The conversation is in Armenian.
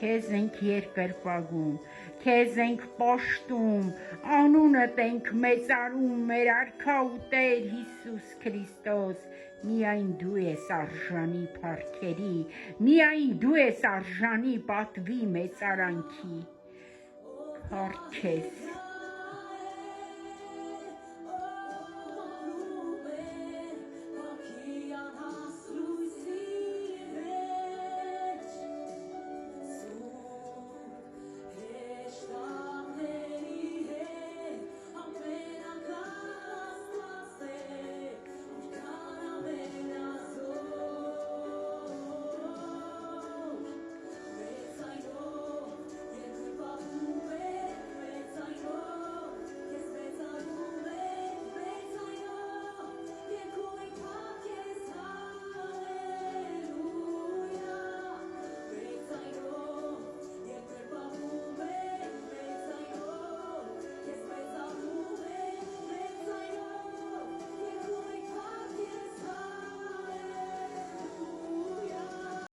քեզ ենք երկրպագում, քեզ ենք պաշտում, անունդ ենք մեծարում, մեր արքա ու Տեր Հիսուս Քրիստոս, միայն դու ես արժանի փառքերի, միայն դու ես արժանի պատվի մեծարանքի, փառք քեզ